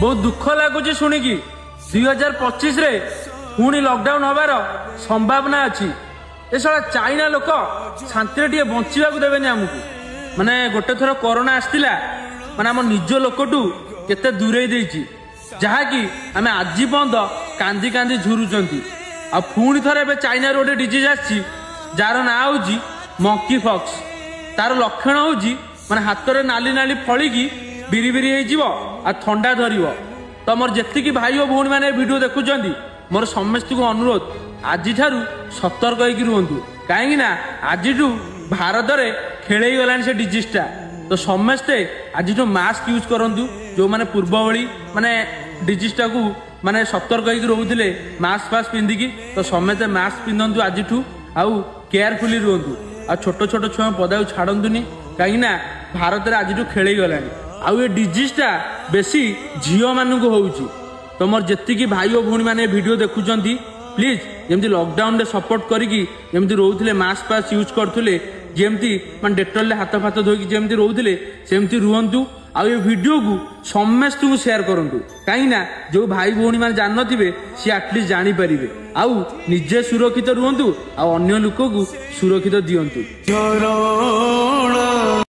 बहुत दुख लगुच शुणिकी 2025 रे पुणी लॉकडाउन हबार संभावना अच्छी। ए साला चाइना लोक शांति टे बंचा देवेनि आमको माने गोटे थर कोरोना आसला माने आम निज लोकटू केते दूरे देछि जहाँकि आम आज पर्यंत कांदी कांदी झुरुचंती आ पुणी थर ए चाइना गोटे डिजीज आसी जार ना हूँ मंकी फॉक्स। तार लक्षण हूँ माने हाथ में नाली नाली फलिकी बिरी बिरी आ थंडा धर। तो मोर जी भाई और भौणी मैंने वीडियो देखुं मोर समस्त को अनुरोध आज सतर्क रुहतु कहीं आज भारत में खेल गलानी से डिजीजटा। तो समस्ते आज मास्क यूज करूँ जो मैंने पूर्व भली माने डिजीजटा को माने सतर्क रोते मास्क फास्क पिंधिकी। तो समस्ते मास्क पिंधतु आज आउ केयरफुली रुहतु आ छोट छोट छुआ पदा छाड़तुनि कहीं भारत में आज खेल गलानी आउ ये डिजीजटा बेसी झील मानक होउची। तो मोर जी भाई और भौणी मैंने वीडियो देखुं प्लीज जमी लॉकडाउन सपोर्ट करी रोते मास्क फास्क यूज करते जमती मान डेटल हाथ फाथ धोकी जमती रोते सेमती रुहतु। आउ ये वीडियो को समस्त को शेयर करूँ कहीं जो भाई भौणी मैंने जान थे सी आटलिस्ट जानीपर आउ निजे सुरक्षित रुहतु आ अन्य लोक को सुरक्षित दियंतु।